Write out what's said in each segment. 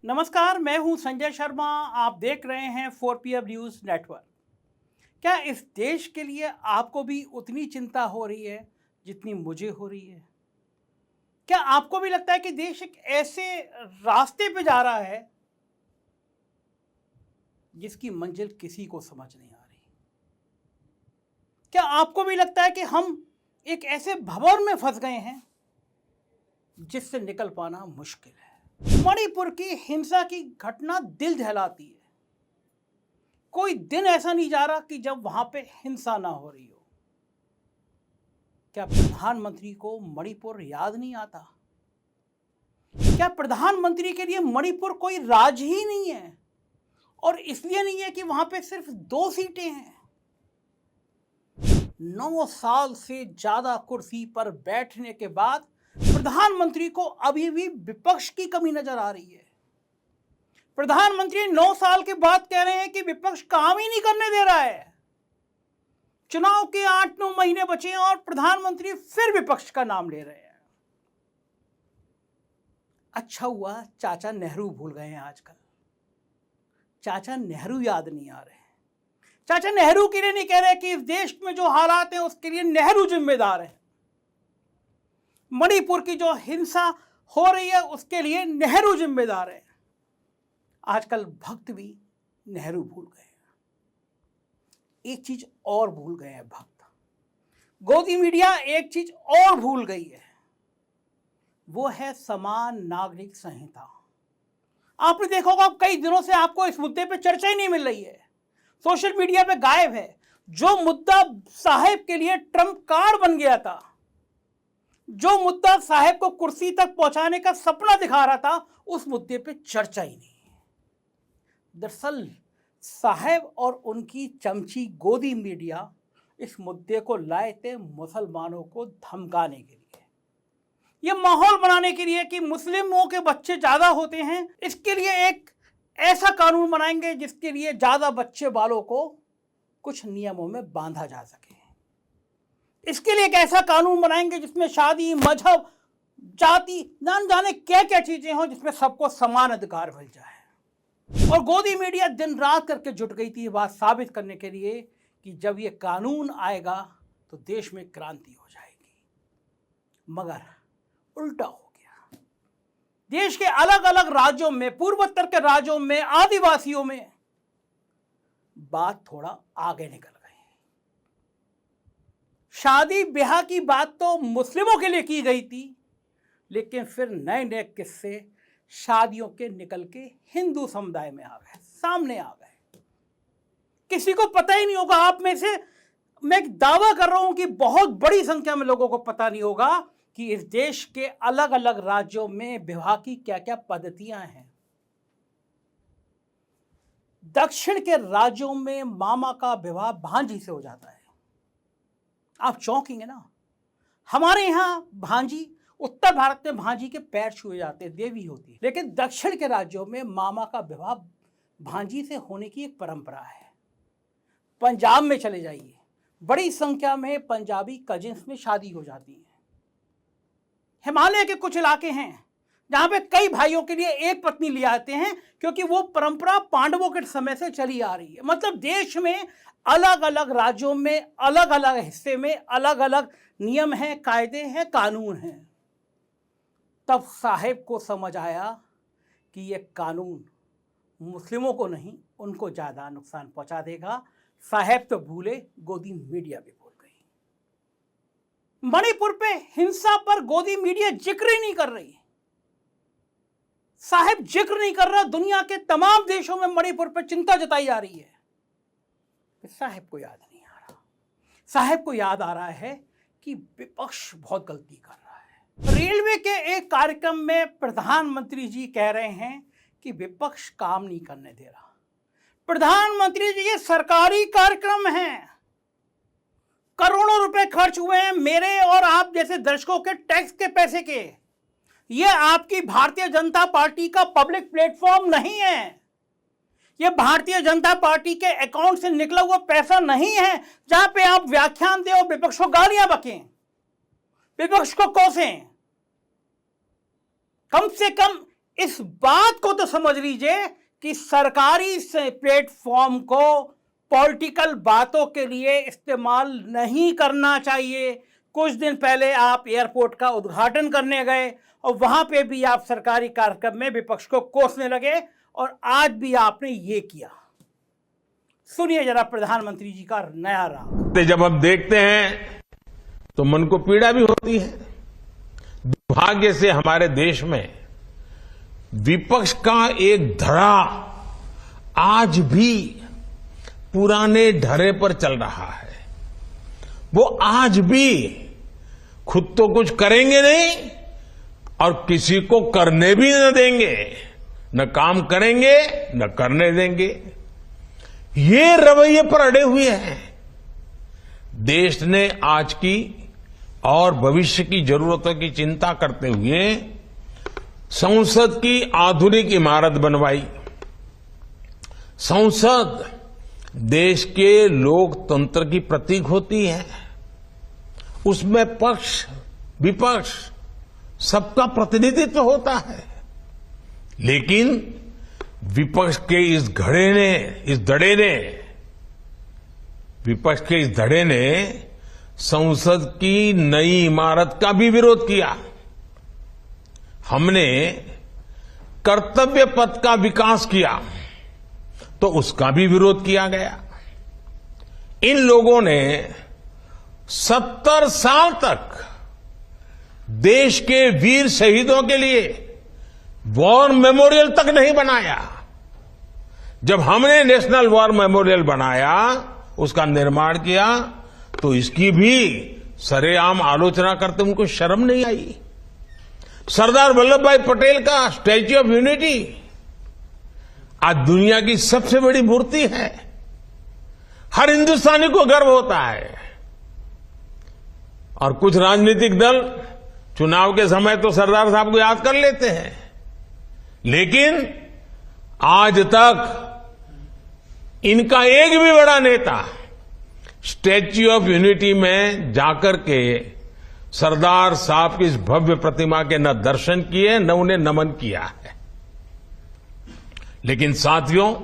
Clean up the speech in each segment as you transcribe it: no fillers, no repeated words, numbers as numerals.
नमस्कार, मैं हूं संजय शर्मा। आप देख रहे हैं 4PM न्यूज़ नेटवर्क। क्या इस देश के लिए आपको भी उतनी चिंता हो रही है जितनी मुझे हो रही है? क्या आपको भी लगता है कि देश एक ऐसे रास्ते पे जा रहा है जिसकी मंजिल किसी को समझ नहीं आ रही? क्या आपको भी लगता है कि हम एक ऐसे भंवर में फंस गए हैं जिससे निकल पाना मुश्किल है? मणिपुर की हिंसा की घटना दिल दहलाती है। कोई दिन ऐसा नहीं जा रहा कि जब वहां पे हिंसा ना हो रही हो। क्या प्रधानमंत्री को मणिपुर याद नहीं आता? क्या प्रधानमंत्री के लिए मणिपुर कोई राज्य ही नहीं है? और इसलिए नहीं है कि वहां पे सिर्फ 2 सीटें हैं। 9 साल से ज्यादा कुर्सी पर बैठने के बाद प्रधानमंत्री को अभी भी विपक्ष की कमी नजर आ रही है। प्रधानमंत्री 9 साल के बाद कह रहे हैं कि विपक्ष काम ही नहीं करने दे रहा है। चुनाव के 8-9 महीने बचे हैं और प्रधानमंत्री फिर विपक्ष का नाम ले रहे हैं। अच्छा हुआ चाचा नेहरू भूल गए हैं आजकल। चाचा नेहरू याद नहीं आ रहे। चाचा नेहरू के लिए नहीं कह रहे कि इस देश में जो हालात हैं उसके लिए नेहरू जिम्मेदार है। मणिपुर की जो हिंसा हो रही है उसके लिए नेहरू जिम्मेदार है। आजकल भक्त भी नेहरू भूल गए हैं। एक चीज और भूल गए हैं भक्त। गोदी मीडिया एक चीज और भूल गई है, वो है समान नागरिक संहिता। आपने देखा होगा कई दिनों से आपको इस मुद्दे पे चर्चा ही नहीं मिल रही है। सोशल मीडिया पे गायब है। जो मुद्दा साहेब के लिए ट्रम्प कार्ड बन गया था, जो मुद्दा साहेब को कुर्सी तक पहुंचाने का सपना दिखा रहा था, उस मुद्दे पे चर्चा ही नहीं है। दरअसल साहेब और उनकी चमची गोदी मीडिया इस मुद्दे को लाए थे मुसलमानों को धमकाने के लिए, ये माहौल बनाने के लिए कि मुस्लिमों के बच्चे ज्यादा होते हैं, इसके लिए एक ऐसा कानून बनाएंगे जिसके लिए ज्यादा बच्चे वालों को कुछ नियमों में बांधा जा सके। इसके लिए एक ऐसा कानून बनाएंगे जिसमें शादी, मजहब, जाति, ना जाने क्या क्या चीजें हों, जिसमें सबको समान अधिकार मिल जाए। और गोदी मीडिया दिन रात करके जुट गई थी ये बात साबित करने के लिए कि जब ये कानून आएगा तो देश में क्रांति हो जाएगी। मगर उल्टा हो गया। देश के अलग अलग राज्यों में, पूर्वोत्तर के राज्यों में, आदिवासियों में बात थोड़ा आगे निकल गई। शादी ब्याह की बात तो मुस्लिमों के लिए की गई थी, लेकिन फिर नए नए किस्से शादियों के निकल के हिंदू समुदाय में आ गए, सामने आ गए। किसी को पता ही नहीं होगा। आप में से मैं एक दावा कर रहा हूं कि बहुत बड़ी संख्या में लोगों को पता नहीं होगा कि इस देश के अलग अलग राज्यों में विवाह की क्या क्या पद्धतियां हैं। दक्षिण के राज्यों में मामा का विवाह भांजी से हो जाता है। आप चौंकेंगे ना। हमारे यहां भांजी, उत्तर भारत में भांजी के पैर छुए जाते हैं, देवी होती है, लेकिन दक्षिण के राज्यों में मामा का विवाह भांजी से होने की एक परंपरा है। पंजाब में चले जाइए, बड़ी संख्या में पंजाबी कजिन्स में शादी हो जाती है। हिमालय के कुछ इलाके हैं जहां पे कई भाइयों के लिए एक पत्नी ले आते हैं, क्योंकि वो परंपरा पांडवों के समय से चली आ रही है। मतलब देश में अलग अलग राज्यों में, अलग अलग हिस्से में अलग अलग नियम हैं, कायदे हैं, कानून हैं। तब साहेब को समझ आया कि ये कानून मुस्लिमों को नहीं, उनको ज़्यादा नुकसान पहुंचा देगा। साहेब तो भूले, गोदी मीडिया भी भूल गई। मणिपुर पे हिंसा पर गोदी मीडिया जिक्र ही नहीं कर रही। साहेब जिक्र नहीं कर रहा। दुनिया के तमाम देशों में मणिपुर पर चिंता जताई जा रही है। साहेब को याद नहीं आ रहा। साहेब को याद आ रहा है कि विपक्ष बहुत गलती कर रहा है। रेलवे के एक कार्यक्रम में प्रधानमंत्री जी कह रहे हैं कि विपक्ष काम नहीं करने दे रहा। प्रधानमंत्री जी, ये सरकारी कार्यक्रम है, करोड़ों रुपए खर्च हुए हैं मेरे और आप जैसे दर्शकों के टैक्स के पैसे के। ये आपकी भारतीय जनता पार्टी का पब्लिक प्लेटफॉर्म नहीं है। ये भारतीय जनता पार्टी के अकाउंट से निकला हुआ पैसा नहीं है जहां पे आप व्याख्यान दें और विपक्ष को गालियां बकें, विपक्ष को कोसें। कम से कम इस बात को तो समझ लीजिए कि सरकारी से प्लेटफॉर्म को पॉलिटिकल बातों के लिए इस्तेमाल नहीं करना चाहिए। कुछ दिन पहले आप एयरपोर्ट का उद्घाटन करने गए और वहां पे भी आप सरकारी कार्यक्रम में विपक्ष को कोसने लगे और आज भी आपने ये किया। सुनिए जरा प्रधानमंत्री जी का नया राग। जब हम देखते हैं तो मन को पीड़ा भी होती है। दुर्भाग्य से हमारे देश में विपक्ष का एक धड़ा आज भी पुराने ढर्रे पर चल रहा है। वो आज भी खुद तो कुछ करेंगे नहीं और किसी को करने भी न देंगे, न काम करेंगे न करने देंगे। ये रवैये पर अड़े हुए हैं। देश ने आज की और भविष्य की जरूरतों की चिंता करते हुए संसद की आधुनिक इमारत बनवाई। संसद देश के लोकतंत्र की प्रतीक होती है। उसमें पक्ष विपक्ष सबका प्रतिनिधित्व होता है, लेकिन विपक्ष के इस धड़े ने संसद की नई इमारत का भी विरोध किया। हमने कर्तव्य पथ का विकास किया तो उसका भी विरोध किया गया। इन लोगों ने 70 साल तक देश के वीर शहीदों के लिए वॉर मेमोरियल तक नहीं बनाया। जब हमने नेशनल वॉर मेमोरियल बनाया, उसका निर्माण किया, तो इसकी भी सरेआम आलोचना करते उनको शर्म नहीं आई। सरदार वल्लभ भाई पटेल का स्टैच्यू ऑफ यूनिटी आज दुनिया की सबसे बड़ी मूर्ति है। हर हिंदुस्तानी को गर्व होता है। और कुछ राजनीतिक दल चुनाव के समय तो सरदार साहब को याद कर लेते हैं, लेकिन आज तक इनका एक भी बड़ा नेता स्टैच्यू ऑफ यूनिटी में जाकर के सरदार साहब की इस भव्य प्रतिमा के न दर्शन किए न उन्हें नमन किया है। लेकिन साथियों,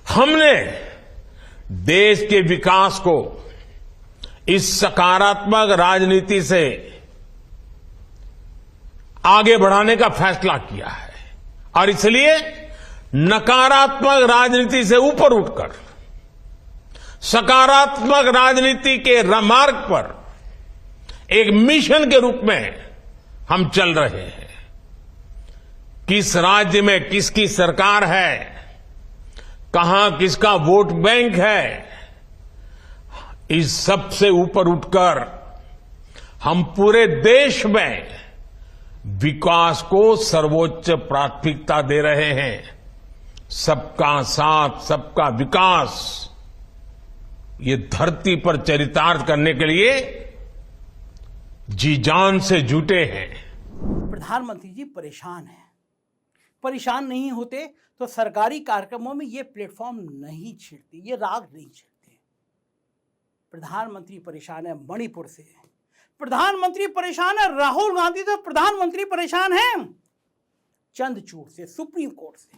हमने देश के विकास को इस सकारात्मक राजनीति से आगे बढ़ाने का फैसला किया है और इसलिए नकारात्मक राजनीति से ऊपर उठकर सकारात्मक राजनीति के मार्ग पर एक मिशन के रूप में हम चल रहे हैं। किस राज्य में किसकी सरकार है, कहां किसका वोट बैंक है, इस सब से ऊपर उठकर हम पूरे देश में विकास को सर्वोच्च प्राथमिकता दे रहे हैं। सबका साथ सबका विकास, ये धरती पर चरितार्थ करने के लिए जी जान से जुटे हैं। प्रधानमंत्री जी परेशान हैं। परेशान नहीं होते तो सरकारी कार्यक्रमों में ये प्लेटफॉर्म नहीं छेड़ते, ये राग नहीं छेड़ते। प्रधानमंत्री परेशान है मणिपुर से, प्रधानमंत्री परेशान है राहुल गांधी से, प्रधानमंत्री परेशान है चंद्रचूड़ से, सुप्रीम कोर्ट से।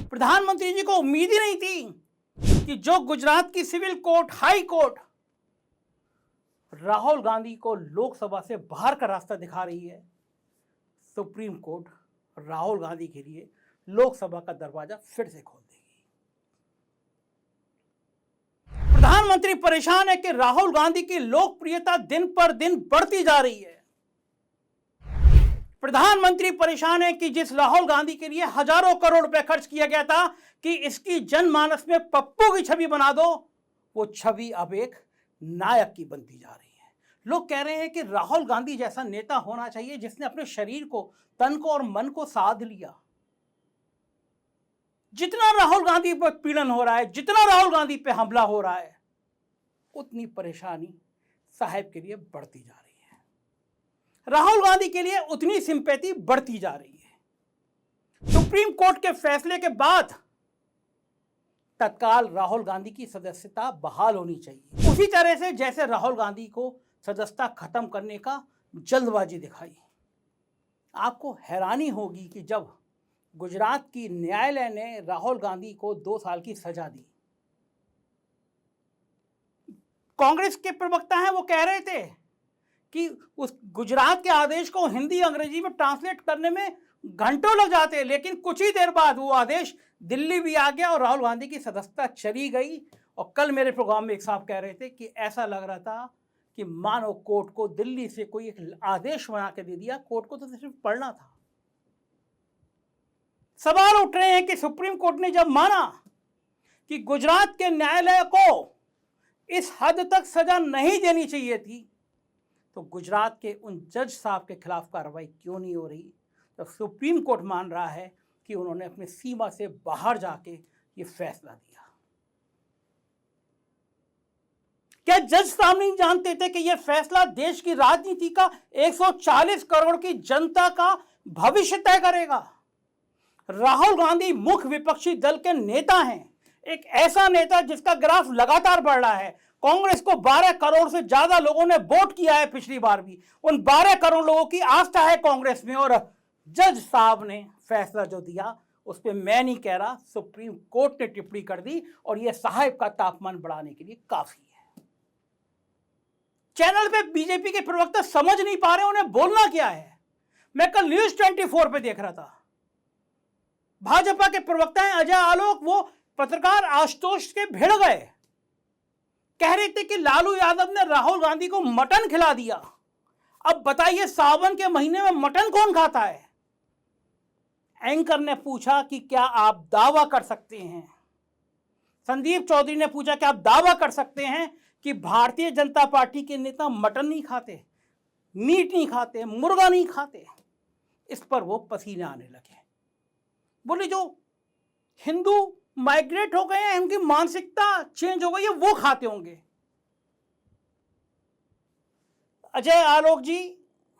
प्रधानमंत्री जी को उम्मीद ही नहीं थी कि जो गुजरात की civil court, high court Rahul Gandhi को लोकसभा से बाहर का रास्ता दिखा रही है, सुप्रीम कोर्ट राहुल गांधी के लिए लोकसभा का दरवाजा फिर से खोल देगी। प्रधानमंत्री परेशान है कि राहुल गांधी की लोकप्रियता दिन पर दिन बढ़ती जा रही है। प्रधानमंत्री परेशान है कि जिस राहुल गांधी के लिए हजारों करोड़ रुपए खर्च किया गया था कि इसकी जनमानस में पप्पू की छवि बना दो, वो छवि अब एक नायक की बनती जा रही है। लोग कह रहे हैं कि राहुल गांधी जैसा नेता होना चाहिए जिसने अपने शरीर को, तन को और मन को साध लिया। जितना राहुल गांधी पर पीड़न हो रहा है, जितना राहुल गांधी पे हमला हो रहा है, उतनी परेशानी साहब के लिए बढ़ती जा रही है। राहुल गांधी के लिए उतनी सिंपैथी बढ़ती जा रही है। सुप्रीम कोर्ट के फैसले के बाद तत्काल राहुल गांधी की सदस्यता बहाल होनी चाहिए, उसी तरह से जैसे राहुल गांधी को सदस्यता खत्म करने का जल्दबाजी दिखाई। आपको हैरानी होगी कि जब गुजरात की न्यायालय ने राहुल गांधी को 2 साल की सजा दी, कांग्रेस के प्रवक्ता हैं वो कह रहे थे कि उस गुजरात के आदेश को हिंदी अंग्रेजी में ट्रांसलेट करने में घंटों लग जाते, लेकिन कुछ ही देर बाद वो आदेश दिल्ली भी आ गया और राहुल गांधी की सदस्यता चली गई। और कल मेरे प्रोग्राम में एक साहब कह रहे थे कि ऐसा लग रहा था कि मानो कोर्ट को दिल्ली से कोई एक आदेश बना के दे दिया, कोर्ट को तो सिर्फ पढ़ना था। सवाल उठ रहे हैं कि सुप्रीम कोर्ट ने जब माना कि गुजरात के न्यायालय को इस हद तक सजा नहीं देनी चाहिए थी, तो गुजरात के उन जज साहब के खिलाफ कार्रवाई क्यों नहीं हो रही? तो सुप्रीम कोर्ट मान रहा है कि उन्होंने अपनी सीमा से बाहर जाके ये फैसला दिया। क्या जज साहब नहीं जानते थे कि यह फैसला देश की राजनीति का 140 करोड़ की जनता का भविष्य तय करेगा? राहुल गांधी मुख्य विपक्षी दल के नेता हैं, एक ऐसा नेता जिसका ग्राफ लगातार बढ़ रहा है। कांग्रेस को 12 करोड़ से ज्यादा लोगों ने वोट किया है पिछली बार भी, उन 12 करोड़ लोगों की आस्था है कांग्रेस में। और जज साहब ने फैसला जो दिया उस पर मैं नहीं कह रहा, सुप्रीम कोर्ट ने टिप्पणी कर दी और यह साहब का तापमान बढ़ाने के लिए काफी है। चैनल पे बीजेपी के प्रवक्ता समझ नहीं पा रहे उन्हें बोलना क्या है। मैं कल न्यूज 24 पे देख रहा था, भाजपा के प्रवक्ता हैं अजय आलोक, वो पत्रकार आशुतोष के भिड़ गए, कह रहे थे कि लालू यादव ने राहुल गांधी को मटन खिला दिया। अब बताइए सावन के महीने में मटन कौन खाता है? एंकर ने पूछा कि क्या आप दावा कर सकते हैं, संदीप चौधरी ने पूछा कि आप दावा कर सकते हैं कि भारतीय जनता पार्टी के नेता मटन नहीं खाते, मीट नहीं खाते, मुर्गा नहीं खाते? इस पर वो पसीने आने लगे। बोले जो हिंदू माइग्रेट हो गए हैं, उनकी मानसिकता चेंज हो गई है, वो खाते होंगे। अजय आलोक जी,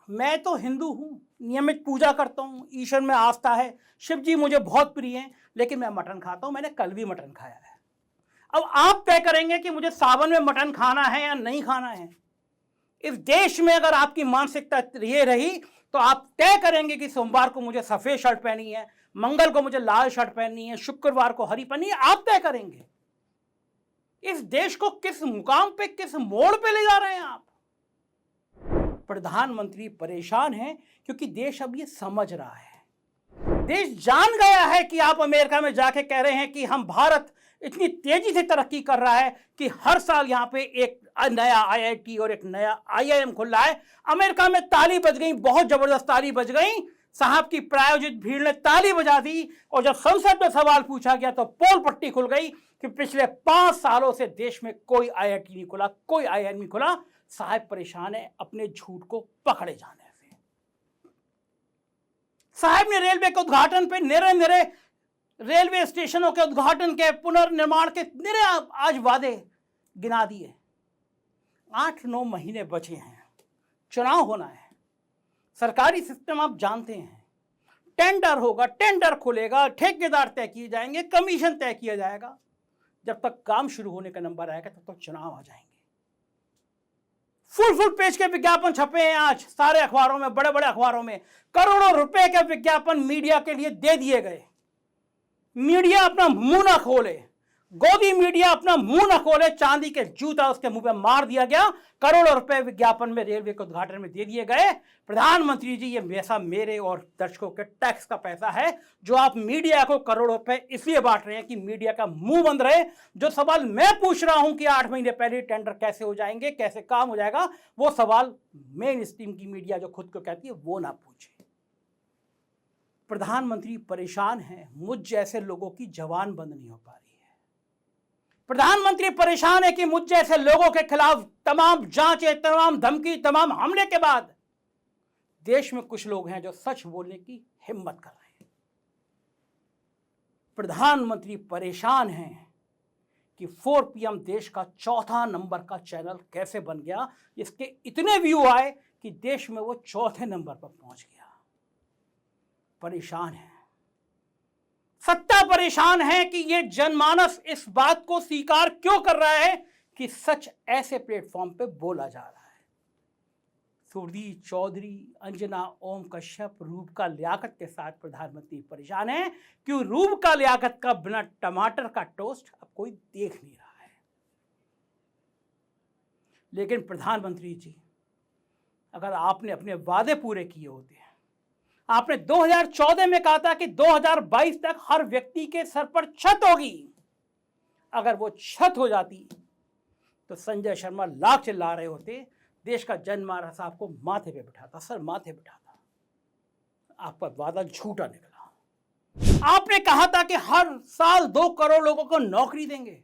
मैं तो हिंदू हूं, नियमित पूजा करता हूं, ईश्वर में आस्था है, शिव जी मुझे बहुत प्रिय हैं, लेकिन मैं मटन खाता हूं, मैंने कल भी मटन खाया है। अब आप तय करेंगे कि मुझे सावन में मटन खाना है या नहीं खाना है। इस देश में अगर आपकी मानसिकता ये रही तो आप तय करेंगे कि सोमवार को मुझे सफेद शर्ट पहनी है, मंगल को मुझे लाल शर्ट पहननी है, शुक्रवार को हरी पहननी है, आप तय करेंगे। इस देश को किस मुकाम पे, किस मोड़ पे ले जा रहे हैं आप? प्रधानमंत्री परेशान हैं क्योंकि देश अब ये समझ रहा है, देश जान गया है कि आप अमेरिका में जाके कह रहे हैं कि हम भारत इतनी तेजी से तरक्की कर रहा है कि हर साल यहां पे एक नया आईआईटी और एक नया आईआईएम खुल रहा है। अमेरिका में ताली बज गई, बहुत जबरदस्त ताली बज गई, साहब की प्रायोजित भीड़ ने ताली बजा दी। और जब संसद में सवाल पूछा गया तो पोल पट्टी खुल गई कि पिछले 5 सालों से देश में कोई आईआईटी नहीं खुला, कोई आईआईएम नहीं खुला। साहब परेशान है अपने झूठ को पकड़े जाने से। साहब ने रेलवे के उद्घाटन पे निरे रेलवे स्टेशनों के उद्घाटन के, पुनर्निर्माण के निरे आज वादे गिना दिए। 8-9 महीने बचे हैं, चुनाव होना है, सरकारी सिस्टम आप जानते हैं, टेंडर होगा, टेंडर खुलेगा, ठेकेदार तय किए जाएंगे, कमीशन तय किया जाएगा। जब तक काम शुरू होने का नंबर आएगा तब तक चुनाव आ जाएंगे। फुल पेज के विज्ञापन छपे हैं आज सारे अखबारों में, बड़े बड़े अखबारों में। करोड़ों रुपए के विज्ञापन मीडिया के लिए दे दिए गए। मीडिया अपना मुंह ना खोले, गोदी मीडिया अपना मुंह ना खोले, चांदी के जूता उसके मुंह पे मार दिया गया। करोड़ों रुपए विज्ञापन में रेलवे के उद्घाटन में दे दिए गए। प्रधानमंत्री जी, ये पैसा मेरे और दर्शकों के टैक्स का पैसा है जो आप मीडिया को करोड़ों रुपए इसलिए बांट रहे हैं कि मीडिया का मुंह बंद रहे। जो सवाल मैं पूछ रहा हूं कि 8 महीने पहले टेंडर कैसे हो जाएंगे, कैसे काम हो जाएगा, वो सवाल मेन स्ट्रीम की मीडिया जो खुद को कहती है वो ना पूछे। प्रधानमंत्री परेशान है, मुझ जैसे लोगों की जबान बंद नहीं हो पा रही है। प्रधानमंत्री परेशान है कि मुझ जैसे लोगों के खिलाफ तमाम जांचें, तमाम धमकी, तमाम हमले के बाद देश में कुछ लोग हैं जो सच बोलने की हिम्मत कर रहे हैं। प्रधानमंत्री परेशान हैं कि 4 PM देश का 4था नंबर का चैनल कैसे बन गया। इसके इतने व्यू आए कि देश में वो 4थे नंबर पर पहुंच गया। परेशान है, सत्ता परेशान है कि ये जनमानस इस बात को स्वीकार क्यों कर रहा है कि सच ऐसे प्लेटफॉर्म पे बोला जा रहा है। सुरजीत चौधरी, अंजना ओम कश्यप, रूपका लियाकत के साथ प्रधानमंत्री परेशान है क्यों रूपका लियाकत का बिना टमाटर का टोस्ट अब कोई देख नहीं रहा है। लेकिन प्रधानमंत्री जी, अगर आपने अपने वादे पूरे किए होते हैं, आपने 2014 में कहा था कि 2022 तक हर व्यक्ति के सर पर छत होगी, अगर वो छत हो जाती तो संजय शर्मा लाख चिल्ला रहे होते, देश का जनमानस आपको माथे पे बिठाता, सर माथे बिठाता। आपका वादा झूठा निकला। आपने कहा था कि हर साल 2 करोड़ लोगों को नौकरी देंगे,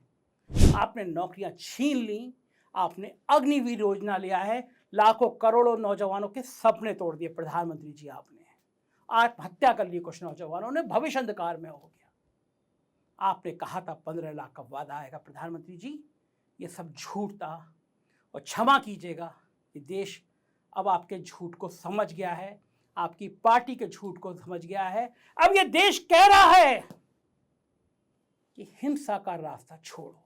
आपने नौकरियां छीन ली। आपने अग्निवीर योजना लिया है, लाखों करोड़ों नौजवानों के सपने तोड़ दिए प्रधानमंत्री जी। आपने आत्महत्या कर ली कुछ नौजवानों ने, भविष्य अंधकार में हो गया। आपने कहा था 15 लाख का वादा आएगा प्रधानमंत्री जी, ये सब झूठ था। और क्षमा कीजिएगा, ये देश अब आपके झूठ को समझ गया है, आपकी पार्टी के झूठ को समझ गया है। अब ये देश कह रहा है कि हिंसा का रास्ता छोड़ो,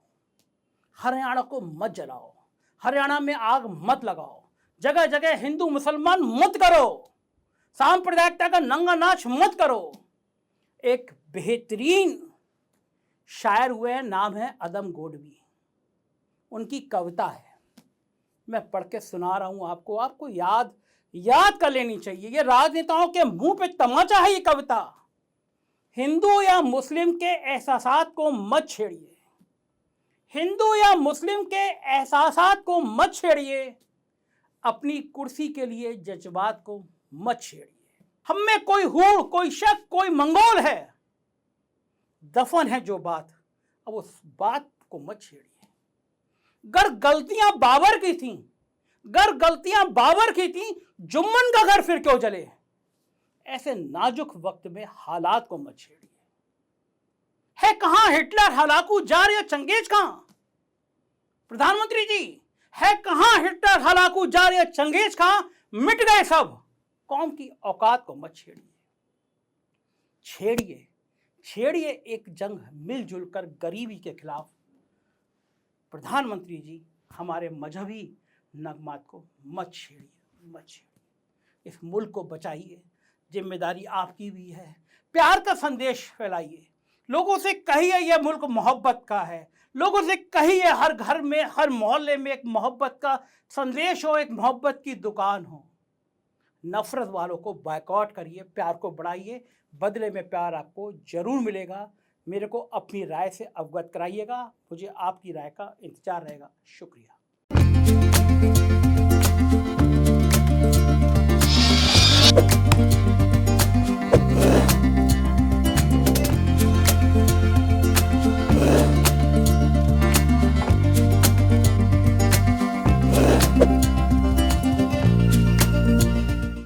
हरियाणा को मत जलाओ, हरियाणा में आग मत लगाओ, जगह जगह हिंदू मुसलमान मत करो, सांप्रदायिकता का नंगा नाच मत करो। एक बेहतरीन शायर हुए हैं, नाम है अदम गोडवी, उनकी कविता है, मैं पढ़ के सुना रहा हूं आपको। आपको याद कर लेनी चाहिए, ये राजनेताओं के मुंह पे तमाचा है ये कविता। हिंदू या मुस्लिम के एहसासात को मत छेड़िए, हिंदू या मुस्लिम के एहसासात को मत छेड़िए, अपनी कुर्सी के लिए जज्बात को मत छेड़िए। हम में कोई हूड़, कोई शक, कोई मंगोल है, दफन है जो बात, अब उस बात को मत छेड़िए। गर गलतियां बाबर की थी, गर गलतियां बाबर की थी, जुम्मन का घर फिर क्यों जले। ऐसे नाजुक वक्त में हालात को मत छेड़िए। है कहां हिटलर, हलाकू, जार या चंगेज कहां? प्रधानमंत्री जी, है कहां हिटलर, हलाकू, जार या चंगेज कहां? मिट गए सब। कौम की औकात को मत छेड़िए। छेड़िए छेड़िए एक जंग मिलजुल कर गरीबी के खिलाफ। प्रधानमंत्री जी, हमारे मजहबी नगमात को मत छेड़िए, मत छेड़िए। इस मुल्क को बचाइए, जिम्मेदारी आपकी भी है। प्यार का संदेश फैलाइए, लोगों से कहिए यह मुल्क मोहब्बत का है, लोगों से कहिए हर घर में, हर मोहल्ले में एक मोहब्बत का संदेश हो, एक मोहब्बत की दुकान हो। नफरत वालों को बायकॉट करिए, प्यार को बढ़ाइए, बदले में प्यार आपको जरूर मिलेगा। मेरे को अपनी राय से अवगत कराइएगा, मुझे आपकी राय का इंतजार रहेगा। शुक्रिया।